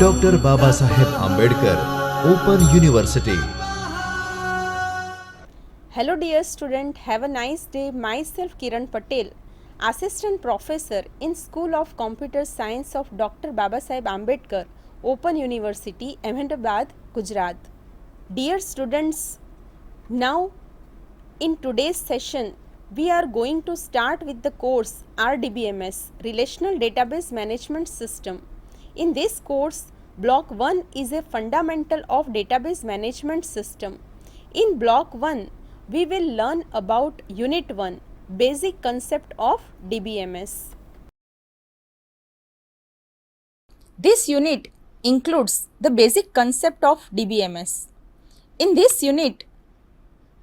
Dr. Babasaheb Ambedkar Open University. Hello dear student, have a nice day. Myself Kiran Patel, Assistant Professor in School of Computer Science of Dr. Babasaheb Ambedkar Open University, Ahmedabad, Gujarat. Dear students, now in today's session we are going to start with the course RDBMS, Relational Database Management System. In this course, Block 1 is a fundamental of database management system. In Block 1, we will learn about Unit 1, basic concept of DBMS. This unit includes the basic concept of DBMS. In this unit,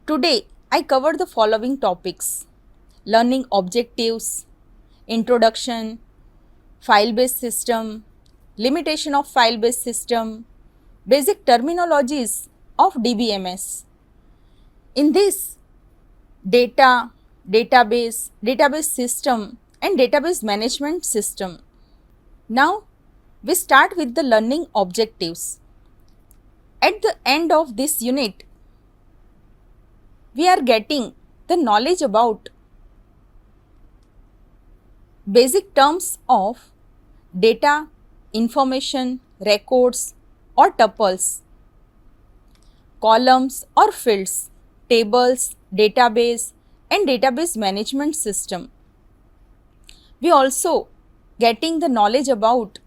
today I cover the following topics: learning objectives, introduction, file-based system, limitation of file-based system, basic terminologies of DBMS. In this, data, database system and database management system. Now, we start with the learning objectives. At the end of this unit, we are getting the knowledge about basic terms of data, information, records or tuples, columns or fields, tables, database and database management system. We also getting the knowledge about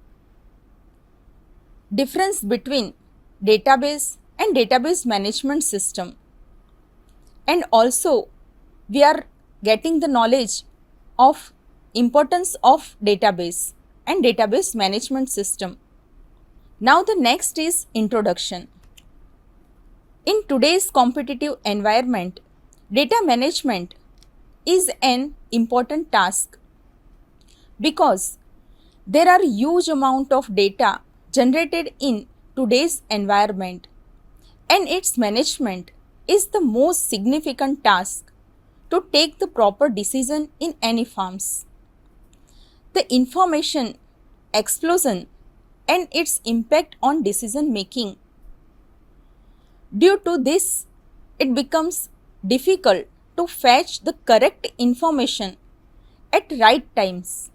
difference between database and database management system, and also we are getting the knowledge of importance of database and database management system. Now the next is introduction. In today's competitive environment, data management is an important task because there are huge amount of data generated in today's environment, and its management is the most significant task to take the proper decision in any firms. The information explosion and its impact on decision making. Due to this, it becomes difficult to fetch the correct information at right times.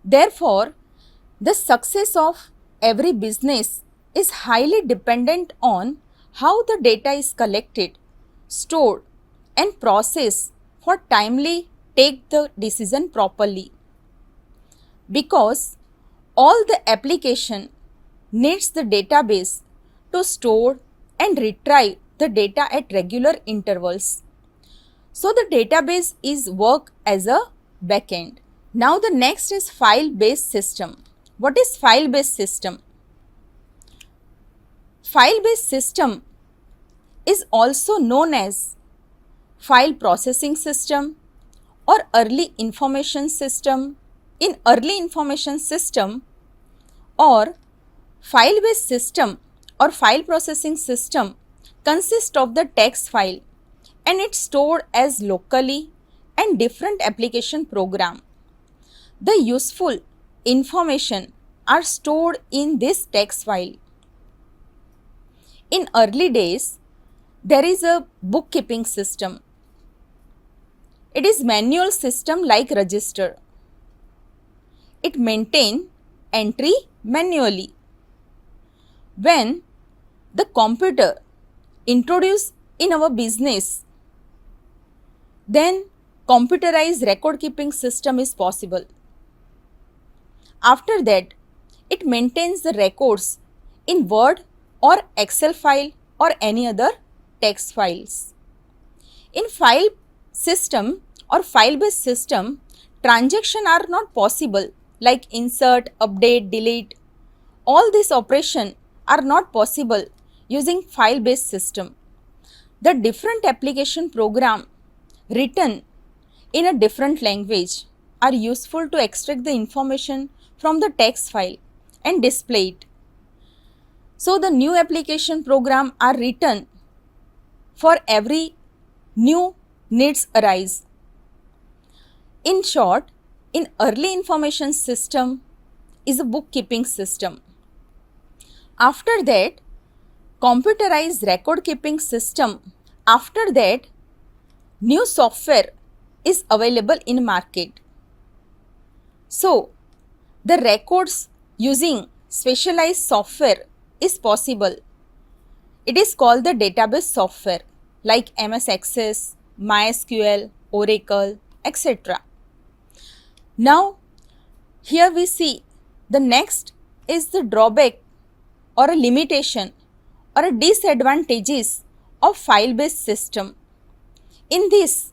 Therefore, the success of every business is highly dependent on how the data is collected, stored and processed for timely take the decision properly. Because all the application needs the database to store and retrieve the data at regular intervals. So the database is work as a backend. Now the next is file-based system. What is file-based system? File-based system is also known as file processing system or early information system. In early information system or file-based system or file processing system consists of the text file and it's stored as locally and different application program. The useful information are stored in this text file. In early days, there is a bookkeeping system. It is manual system like register. It maintain entry manually. When the computer introduced in our business, then computerized record keeping system is possible. After that, it maintains the records in Word or Excel file or any other text files. In file system or file-based system, transactions are not possible like insert, update, delete. All these operations are not possible using file-based system. The different application program written in a different language are useful to extract the information from the text file and display it. So the new application program are written for every new needs arise. In short, in early information system is a bookkeeping system After that, computerized record keeping system. After that, new software is available in market. So, the records using specialized software is possible. It is called the database software like MS Access, MySQL, Oracle, etc. Now, here we see the next is the drawback or a limitation or a disadvantages of file-based system. In this,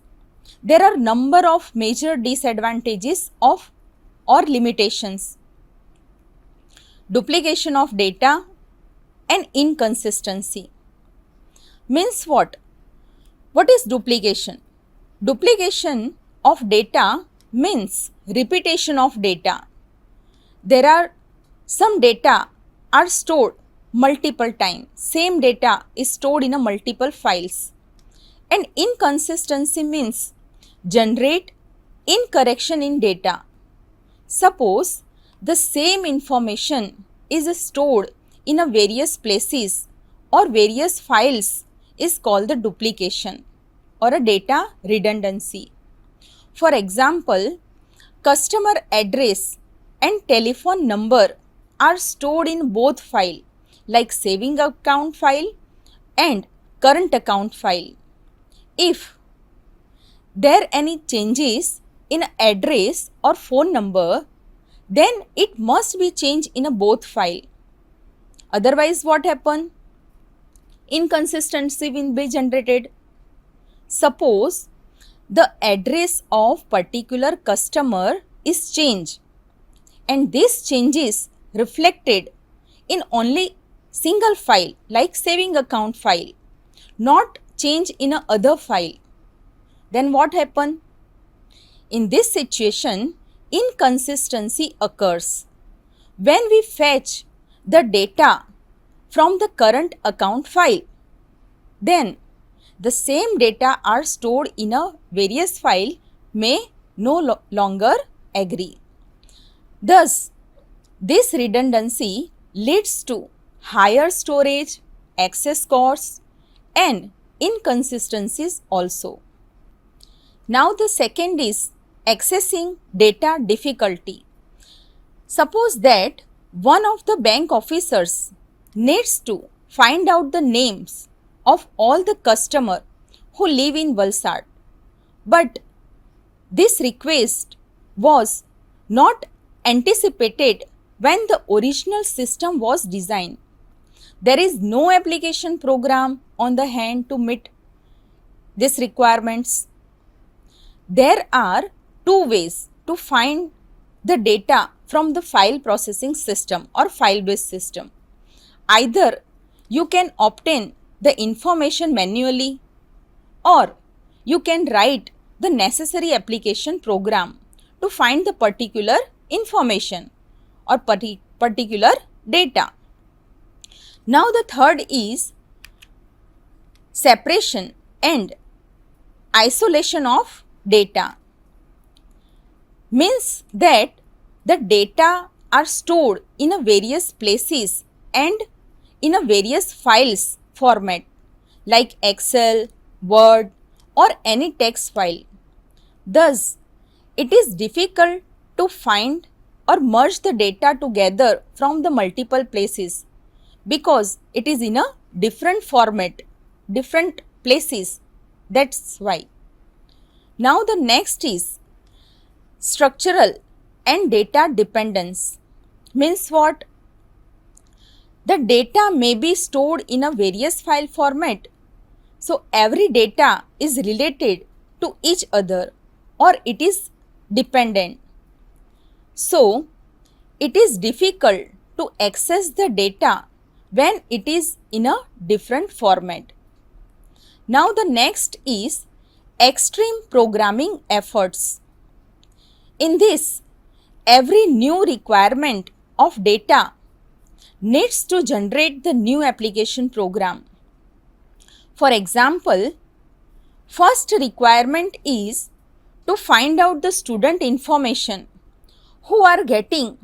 there are number of major disadvantages of or limitations. Duplication of data and inconsistency. Means what? What is duplication? Duplication of data means repetition of data. There are some data are stored multiple times. Same data is stored in a multiple files. And inconsistency means generate incorrection in data. Suppose the same information is stored in a various places or various files is called the duplication or a data redundancy. For example, customer address and telephone number are stored in both files like saving account file and current account file. If there any changes in address or phone number, then it must be changed in a both file. Otherwise, what happen? Inconsistency will be generated. Suppose the address of particular customer is changed and this change is reflected in only single file like saving account file, not change in a other file. Then what happen? In this situation, inconsistency occurs. When we fetch the data from the current account file, then the same data are stored in a various file may no longer agree. Thus, this redundancy leads to higher storage, access costs and inconsistencies also. Now the second is accessing data difficulty. Suppose that one of the bank officers needs to find out the names of all the customers who live in Valsad, but this request was not anticipated when the original system was designed. There is no application program on the hand to meet these requirements. There are two ways to find the data from the file processing system or file-based system. Either you can obtain the information manually or you can write the necessary application program to find the particular information or particular data. Now the third is separation and isolation of data. Means that the data are stored in a various places and in a various files format like Excel, Word or any text file. Thus, it is difficult to find or merge the data together from the multiple places because it is in a different format, different places. That's why. Now the next is structural and data dependence. Means what? The data may be stored in a various file format. So every data is related to each other or it is dependent. So it is difficult to access the data when it is in a different format. Now the next is extreme programming efforts. In this, every new requirement of data needs to generate the new application program. For example, first requirement is to find out the student information who are getting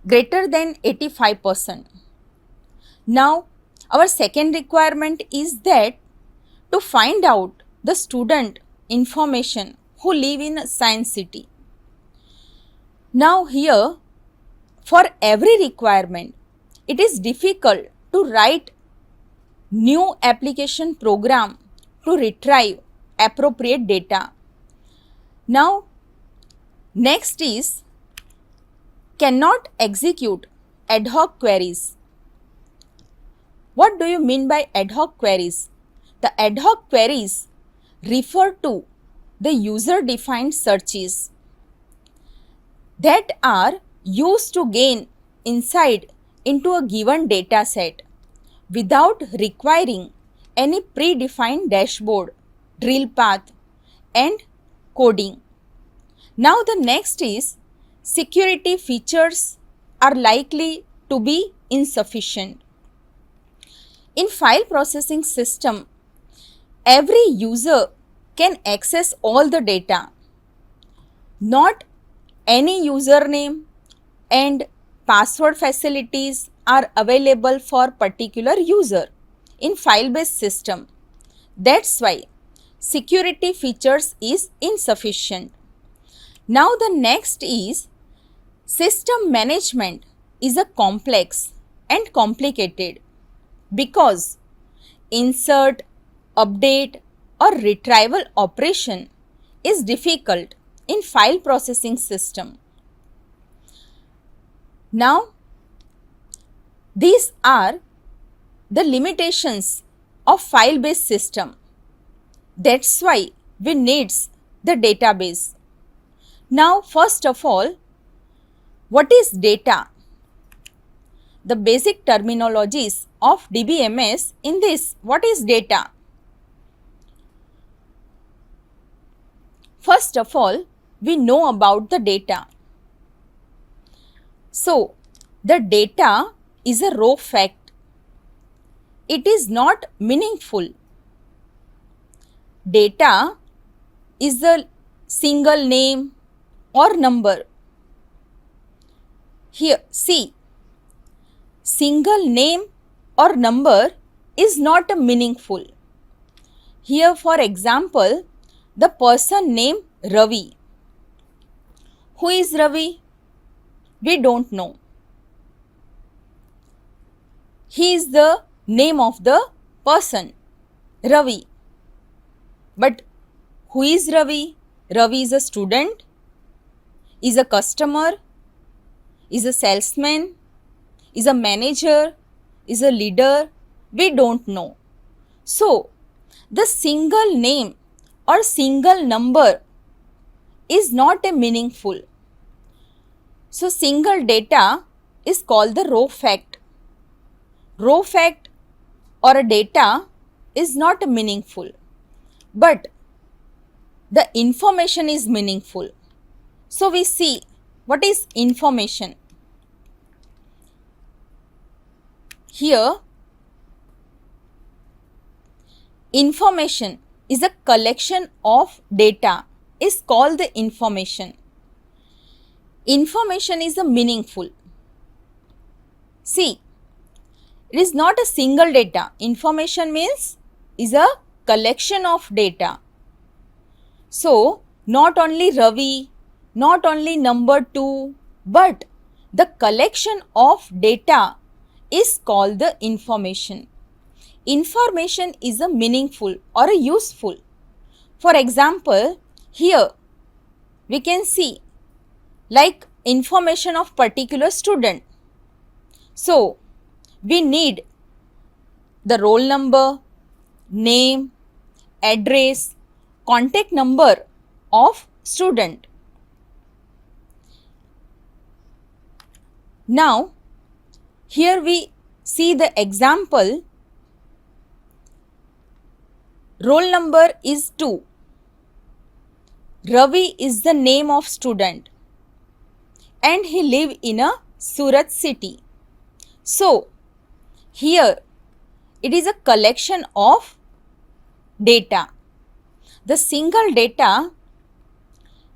greater than 85%. Now, our second requirement is that to find out the student information who live in a science city. Now, here for every requirement, it is difficult to write new application program to retrieve appropriate data. Now, next is cannot execute ad hoc queries. What do you mean by ad hoc queries? The ad hoc queries refer to the user defined searches that are used to gain insight into a given data set without requiring any predefined dashboard, drill path and coding. Now the next is security features are likely to be insufficient. In file processing system, every user can access all the data. Not any username and password facilities are available for particular user in file-based system. That's why security features is insufficient. Now the next is system management is a complex and complicated because insert, update or retrieval operation is difficult in file processing system. Now, these are the limitations of file-based system. That's why we need the database. Now, first of all, what is data? The basic terminologies of DBMS in this, what is data? First of all, we know about the data. So, the data is a raw fact. It is not meaningful. Data is a single name or number. Here, see, single name or number is not meaningful. Here, for example, the person named Ravi. Who is Ravi? We don't know. He is the name of the person, Ravi. But who is Ravi? Ravi is a student, is a customer, is a salesman, is a manager, is a leader. We don't know. So, the single name or single number is not a meaningful. So, single data is called the raw fact. Raw fact or a data is not meaningful, but the information is meaningful. So, we see what is information. Here, information is a collection of data is called the information. Information is a meaningful. See, it is not a single data. Information means is a collection of data. So, not only Ravi, not only number 2, but the collection of data is called the information. Information is a meaningful or a useful. For example, here we can see like information of particular student. So, we need the roll number, name, address, contact number of student. Now, here we see the example. Roll number is 2. Ravi is the name of student and he live in a Surat city. So, here it is a collection of data. The single data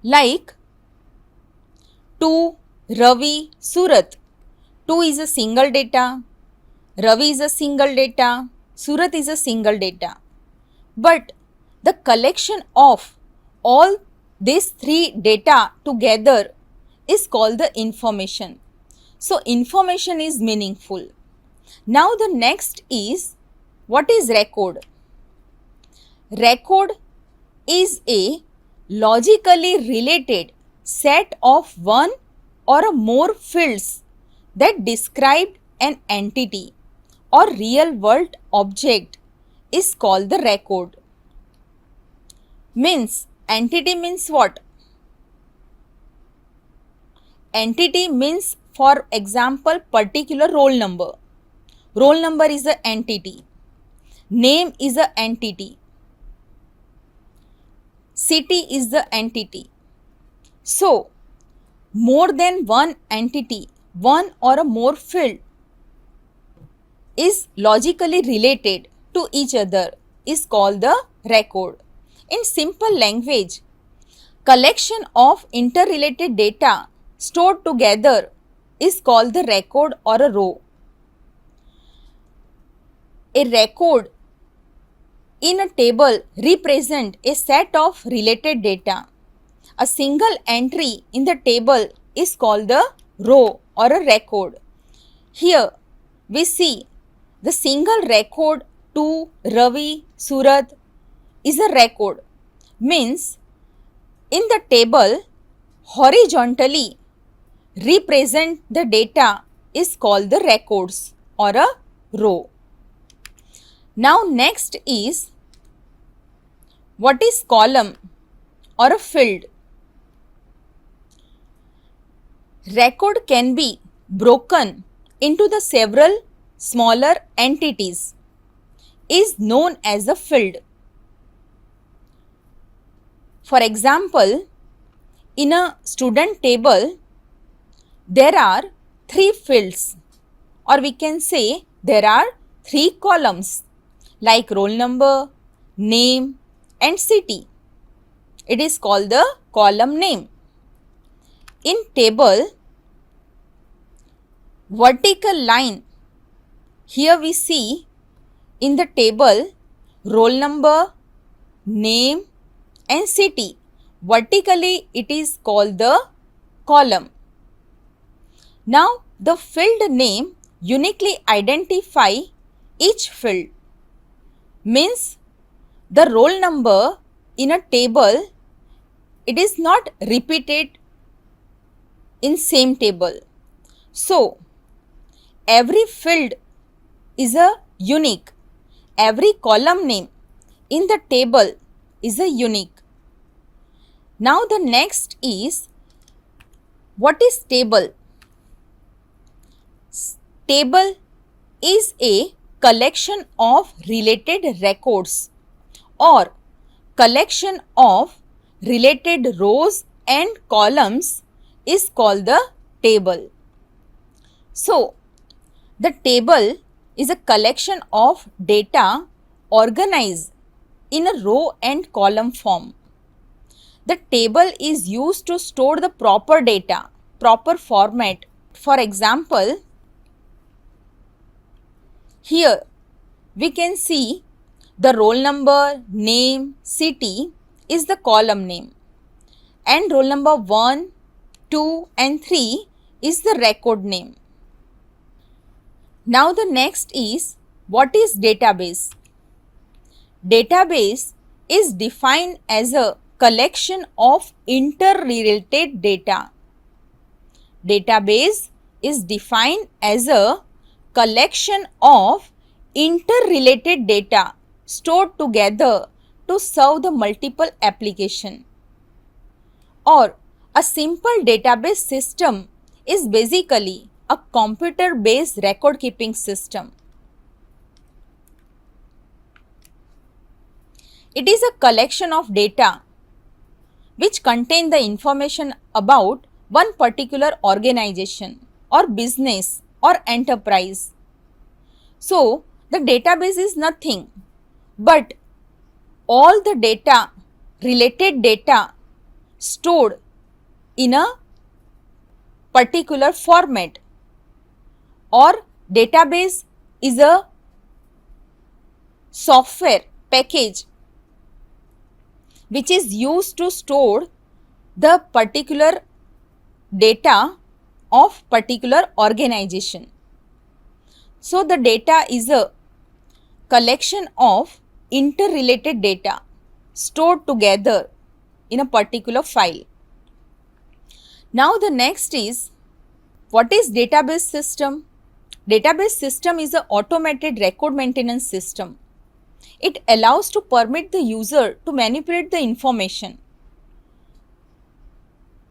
like 2, Ravi, Surat. 2 is a single data, Ravi is a single data, Surat is a single data. But the collection of all these three data together is called the information. So information is meaningful. Now the next is, what is record? Record is a logically related set of one or more fields that describe an entity or real world object is called the record. Means, entity means what? Entity means, for example, particular roll number. Roll number is an entity. Name is an entity. City is the entity. So, more than one entity, one or a more field is logically related to each other is called the record. In simple language, collection of interrelated data stored together is called the record or a row. A record in a table represent a set of related data. A single entry in the table is called the row or a record. Here we see the single record to Ravi, Surat is a record. Means, in the table horizontally represent the data is called the records or a row. Now next is, what is column or a field? Record can be broken into the several smaller entities is known as a field. For example, in a student table, there are 3 fields, or we can say there are 3 columns like roll number, name and city. It is called the column name. In table, vertical line, here we see in the table roll number, name and city. Vertically it is called the column. Now the field name uniquely identify each field. Means, the roll number in a table, it is not repeated in same table. So every field is a unique. Every column name in the table is a unique. Now the next is, what is table? Table is a collection of related records or collection of related rows and columns is called the table. So, the table is a collection of data organized in a row and column form. The table is used to store the proper data, proper format. For example, here we can see the roll number, name, city is the column name, and roll number 1, 2 and 3 is the record name. Now the next is, what is database? Database is defined as a collection of interrelated data. Database is defined as a collection of interrelated data stored together to serve the multiple application. Or a simple database system is basically a computer-based record-keeping system. It is a collection of data which contain the information about one particular organization or business or enterprise. So, the database is nothing but all the data, related data stored in a particular format, or database is a software package which is used to store the particular data of particular organization. So the data is a collection of interrelated data stored together in a particular file. Now the next is, what is database system? Database system is an automated record maintenance system. It allows to permit the user to manipulate the information.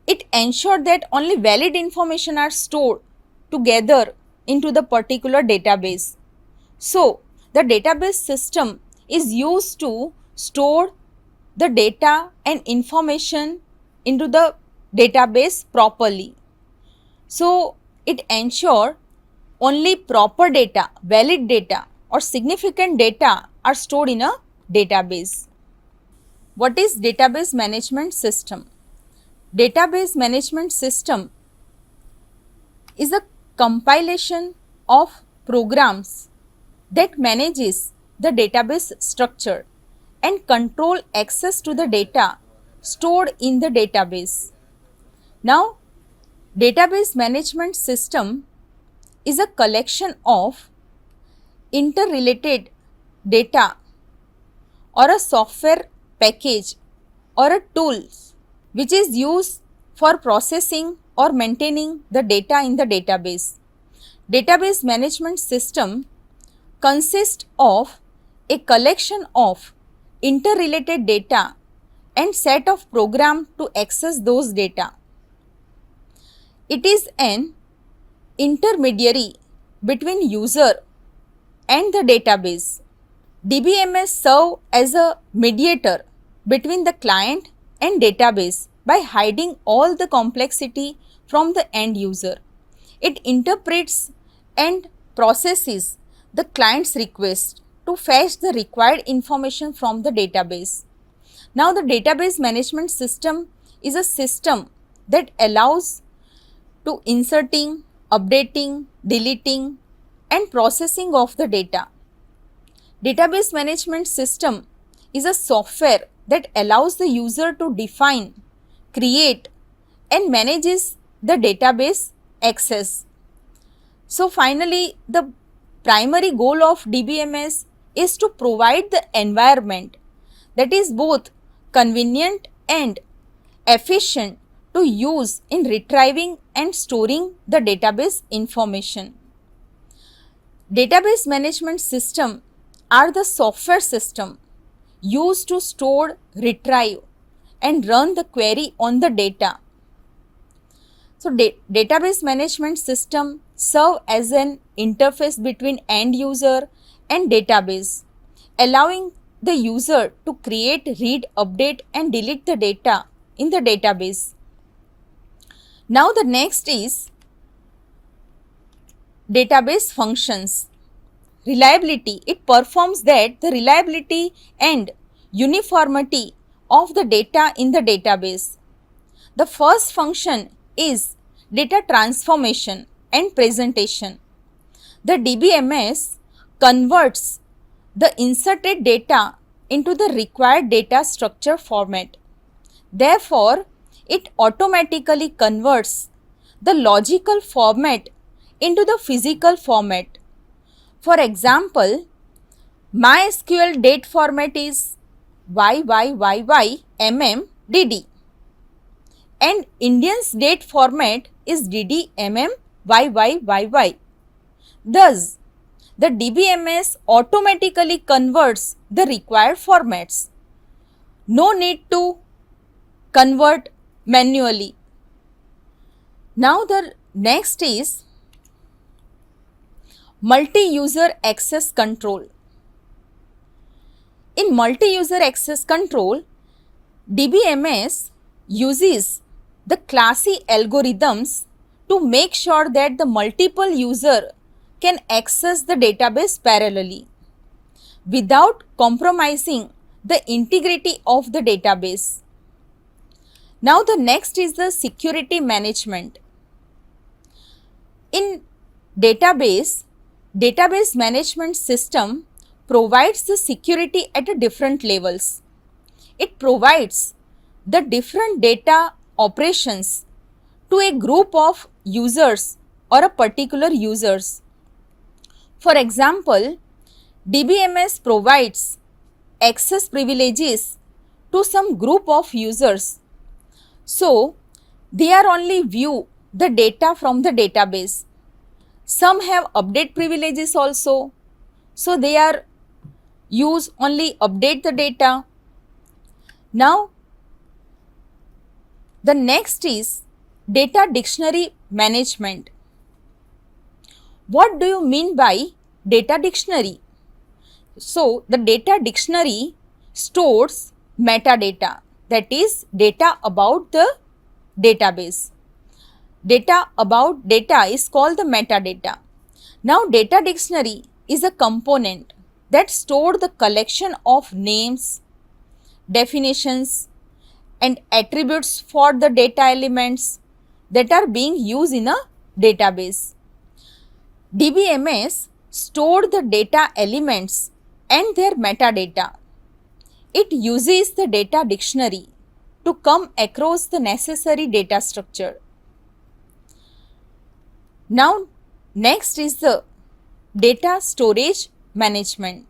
It ensures that only valid information are stored together into the particular database. So, the database system is used to store the data and information into the database properly. So, it ensures only proper data, valid data or significant data are stored in a database. What is database management system? Database management system is a compilation of programs that manages the database structure and control access to the data stored in the database. Now, database management system is a collection of interrelated data or a software package or a tools which is used for processing or maintaining the data in the database. Database management system consists of a collection of interrelated data and set of programs to access those data. It is an intermediary between user and the database. DBMS serve as a mediator between the client and database by hiding all the complexity from the end user. It interprets and processes the client's request to fetch the required information from the database. Now, the database management system is a system that allows to inserting, updating, deleting and processing of the data. Database management system is a software that allows the user to define, create and manages the database access. So finally, the primary goal of DBMS is to provide the environment that is both convenient and efficient to use in retrieving and storing the database information. Database management system are the software system used to store, retrieve and run the query on the data. So, database management system serve as an interface between end user and database, allowing the user to create, read, update and delete the data in the database. Now, the next is database functions. Reliability, it performs that the reliability and uniformity of the data in the database. The first function is data transformation and presentation. The DBMS converts the inserted data into the required data structure format. Therefore, it automatically converts the logical format into the physical format. For example, MySQL date format is YYYYMMDD and Indian's date format is DDMMYYYY. Thus, the DBMS automatically converts the required formats. No need to convert manually. Now, the next is multi-user access control. In multi-user access control, DBMS uses the classy algorithms to make sure that the multiple user can access the database parallelly without compromising the integrity of the database. Now, the next is the security management. In database, database management system provides the security at a different levels. It provides the different data operations to a group of users or a particular users. For example, DBMS provides access privileges to some group of users. So, they are only view the data from the database. Some have update privileges also. So, they are use only update the data. Now, the next is data dictionary management. What do you mean by data dictionary? So, the data dictionary stores metadata, that is data about the database. Data about data is called the metadata. Now, data dictionary is a component that store the collection of names, definitions and attributes for the data elements that are being used in a database. DBMS store the data elements and their metadata. It uses the data dictionary to come across the necessary data structure. Now, next is the data storage management.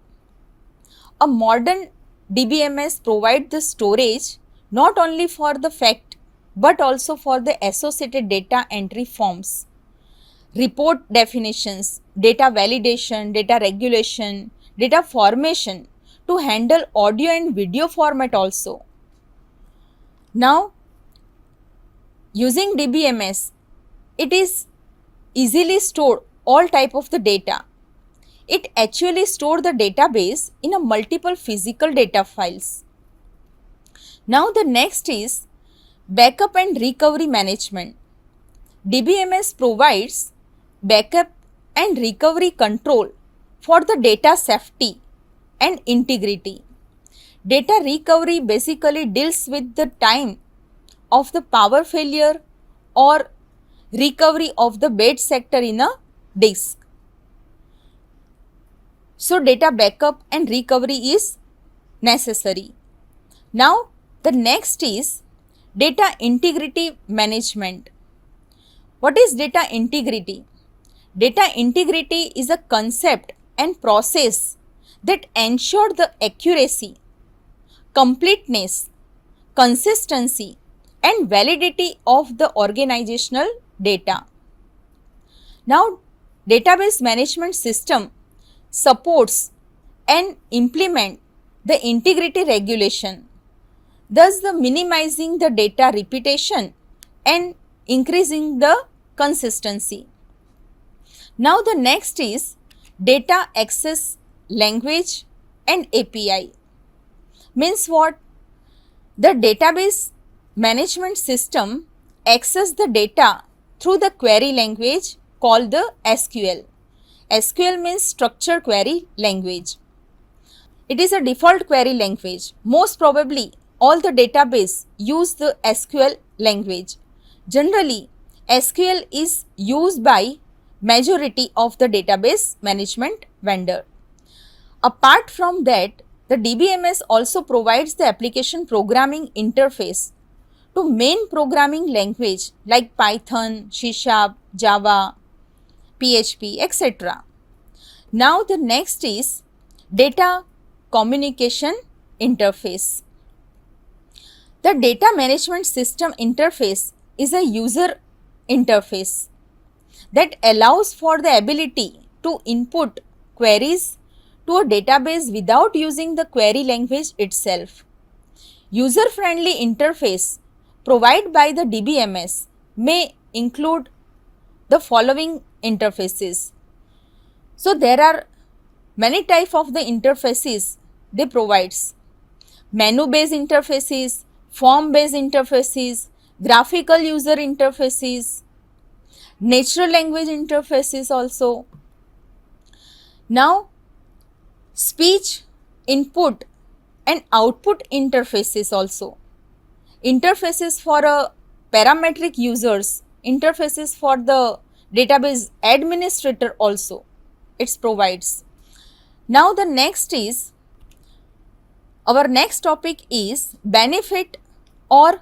A modern DBMS provides the storage not only for the fact but also for the associated data entry forms, report definitions, data validation, data regulation, data formation to handle audio and video format also. Now, using DBMS, it is easily stored all type of the data. It actually store the database in a multiple physical data files. Now, the next is backup and recovery management. DBMS provides backup and recovery control for the data safety and integrity. Data recovery basically deals with the time of the power failure or recovery of the bad sector in a disk. So, data backup and recovery is necessary. Now, the next is data integrity management. What is data integrity? Data integrity is a concept and process that ensure the accuracy, completeness, consistency and validity of the organizational data. Now, database management system supports and implement the integrity regulation, thus the minimizing the data repetition and increasing the consistency. Now, the next is data access language and API. Means what? The database management system access the data through the query language called the SQL. SQL means structured query language. It is a default query language. Most probably all the database use the SQL language. Generally, SQL is used by majority of the database management vendor. Apart from that, the DBMS also provides the application programming interface to main programming language like Python, C#, Java, PHP, etc. Now, the next is data communication interface. The data management system interface is a user interface that allows for the ability to input queries to a database without using the query language itself. User-friendly interface provided by the DBMS may include the following interfaces. So, there are many types of the interfaces they provides: menu-based interfaces, form-based interfaces, graphical user interfaces, natural language interfaces also. Now, speech input and output interfaces also. Interfaces for parametric users, interfaces for the database administrator also. it provides. Now the next is, our next topic is benefit or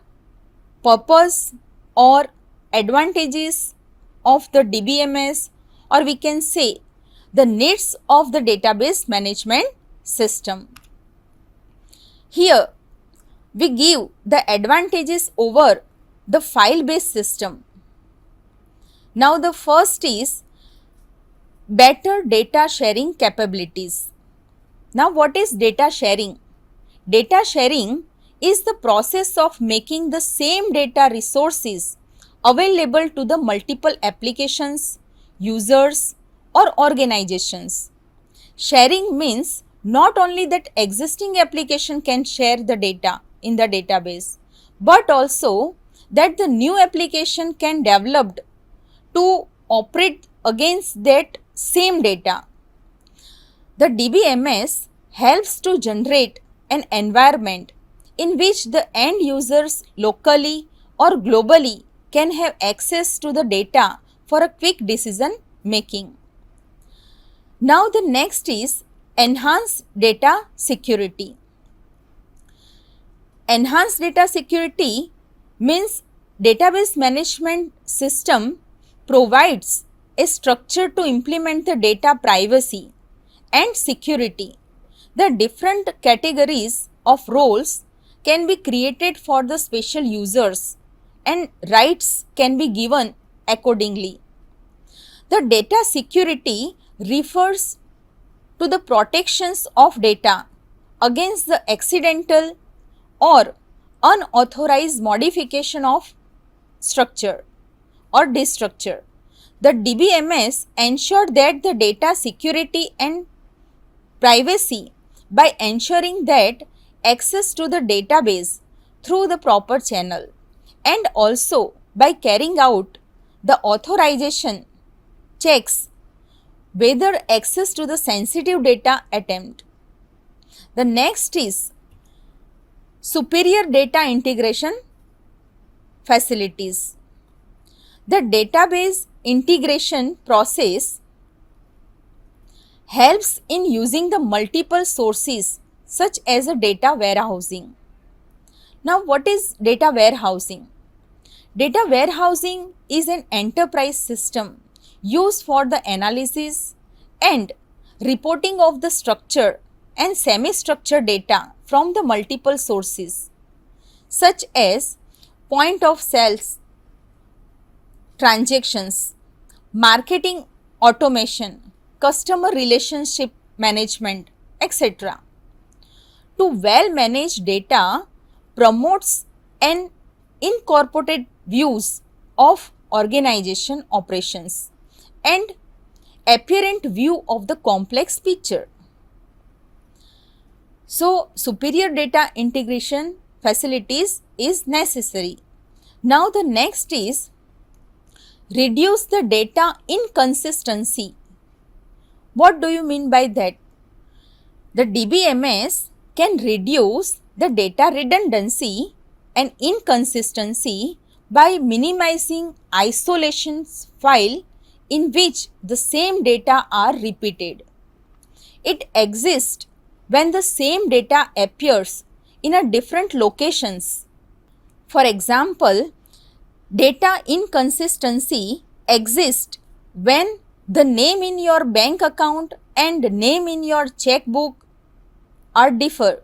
purpose or advantages of the DBMS, or we can say the needs of the database management system. Here we give the advantages over the file based system. Now the first is better data sharing capabilities. Now what is data sharing? Data sharing is the process of making the same data resources available to the multiple applications, users or organizations. Sharing means not only that existing application can share the data in the database, but also that the new application can develop to operate against that same data. The DBMS helps to generate an environment in which the end users locally or globally can have access to the data for a quick decision making. Now the next is enhanced data security. Enhanced data security means database management system provides a structure to implement the data privacy and security. The different categories of roles can be created for the special users and rights can be given accordingly. The data security refers to the protections of data against the accidental or unauthorized modification of structure or destructure. The DBMS ensured that the data security and privacy by ensuring that access to the database through the proper channel, and also by carrying out the authorization checks whether access to the sensitive data attempt. The next is superior data integration facilities. The database integration process helps in using the multiple sources such as a data warehousing. Now what is data warehousing? Data warehousing is an enterprise system used for the analysis and reporting of the structured and semi-structured data from the multiple sources such as point of sales transactions, marketing automation, customer relationship management, etc. To well managed data promotes an incorporated views of organization operations and apparent view of the complex picture. So, superior data integration facilities is necessary. Now, the next is reduce the data inconsistency. What do you mean by that? The DBMS can reduce the data redundancy and inconsistency by minimizing isolations file in which the same data are repeated. It exists when the same data appears in a different locations. For example, data inconsistency exists when the name in your bank account and name in your checkbook are differ.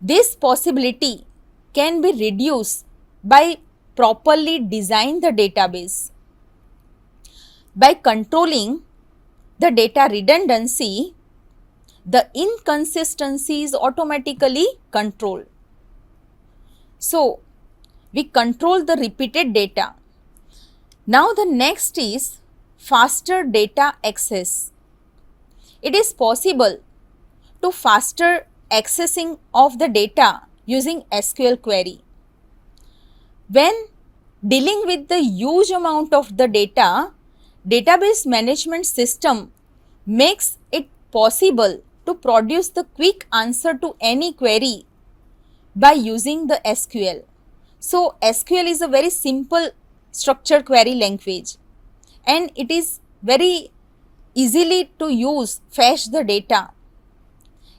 This possibility can be reduced by properly design the database. By controlling the data redundancy, the inconsistency is automatically controlled. So, we control the repeated data. Now the next is faster data access. It is possible to faster accessing of the data using SQL query. When dealing with the huge amount of the data, database management system makes it possible to produce the quick answer to any query by using the SQL. So, SQL is a very simple structured query language and it is very easily to use, fetch the data.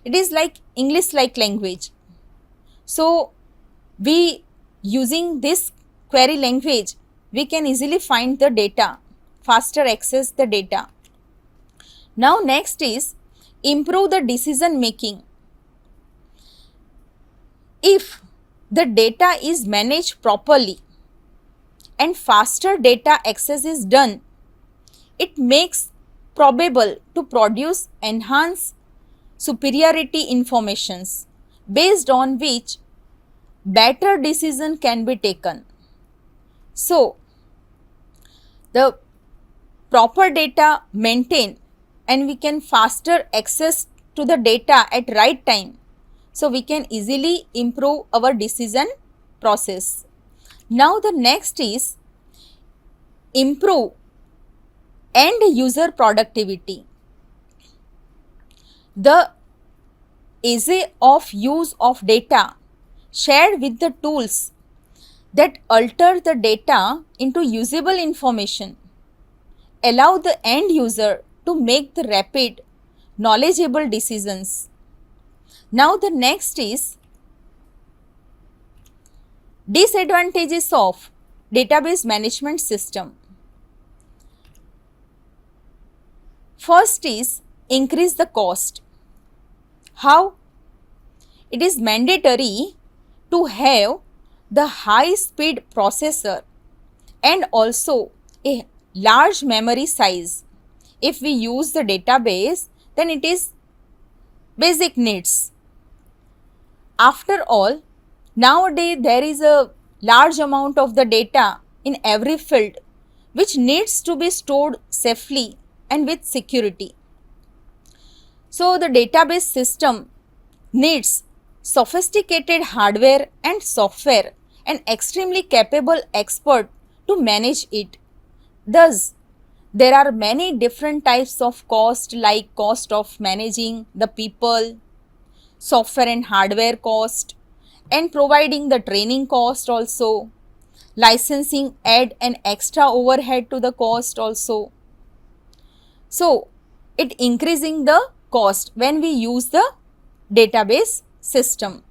It is like English like language. So we using this query language, we can easily find the data, faster access the data. Now next is improve the decision making. If the data is managed properly and faster data access is done, it makes probable to produce enhanced superiority informations based on which better decision can be taken. So the proper data maintained and we can faster access to the data at right time, so we can easily improve our decision process. Now the next is improve end user productivity. The ease of use of data shared with the tools that alter the data into usable information allow the end user to make the rapid, knowledgeable decisions. Now the next is disadvantages of database management system. First is increase the cost. How? It is mandatory to have the high speed processor and also a large memory size. If we use the database, then it is basic needs. After all, nowadays there is a large amount of the data in every field which needs to be stored safely and with security. So the database system needs sophisticated hardware and software and extremely capable expert to manage it. Thus, there are many different types of cost, like cost of managing the people, software and hardware cost, and providing the training cost also, licensing add an extra overhead to the cost also. So it increasing the cost when we use the database system.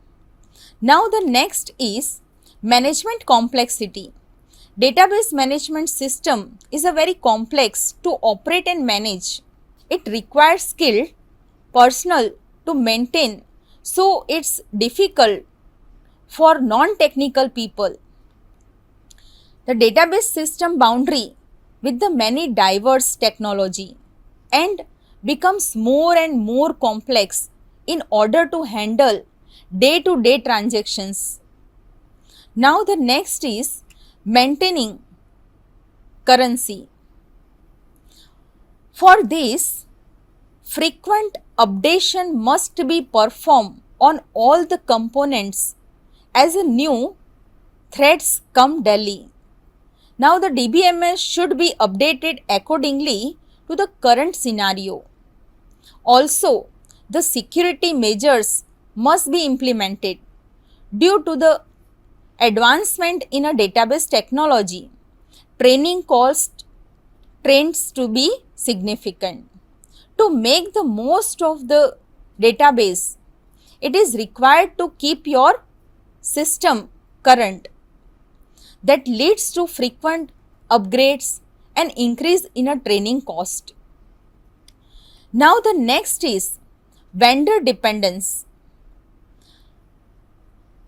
Now the next is management complexity. Database management system is a very complex to operate and manage. It requires skilled personnel to maintain, so it's difficult for non-technical people. The database system boundary with the many diverse technology and becomes more and more complex in order to handle day-to-day transactions. Now the next is maintaining currency. For this, frequent updation must be performed on all the components as a new threats come daily. Now the DBMS should be updated accordingly to the current scenario. Also, the security measures must be implemented. Due to the advancement in a database technology, training cost trends to be significant. To make the most of the database, it is required to keep your system current. That leads to frequent upgrades and increase in a training cost. Now the next is vendor dependence.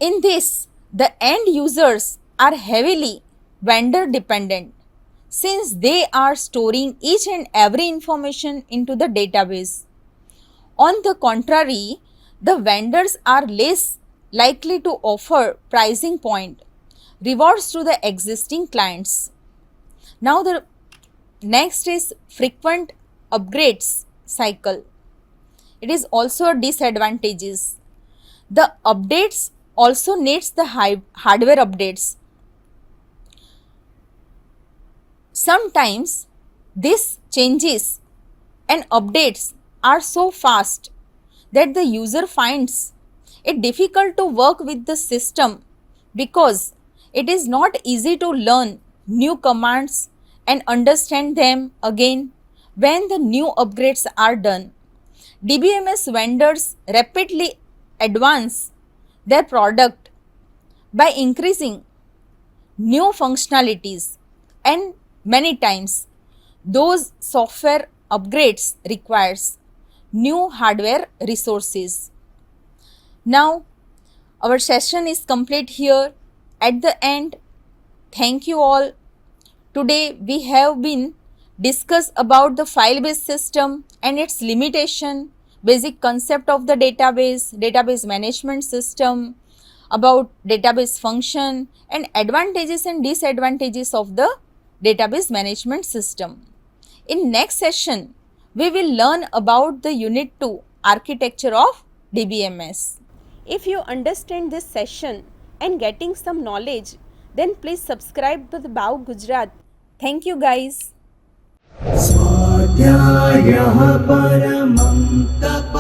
In this, the end users are heavily vendor dependent since they are storing each and every information into the database. On the contrary, the vendors are less likely to offer pricing point rewards to the existing clients. Now the next is frequent upgrades cycle. It is also a disadvantages. The updates also needs the hardware updates. Sometimes these changes and updates are so fast that the user finds it difficult to work with the system because it is not easy to learn new commands and understand them again when the new upgrades are done, DBMS vendors rapidly advance their product by increasing new functionalities, and many times those software upgrades requires new hardware resources. Now our session is complete here. At the end, thank you all. Today we have been discuss about the file-based system and its limitation, basic concept of the database management system, about database function and advantages and disadvantages of the database management system. In next session, we will learn about the Unit 2 architecture of DBMS. If you understand this session and getting some knowledge, then please subscribe to the BAU Gujarat. Thank you guys. स्वाध्यायः परमं तप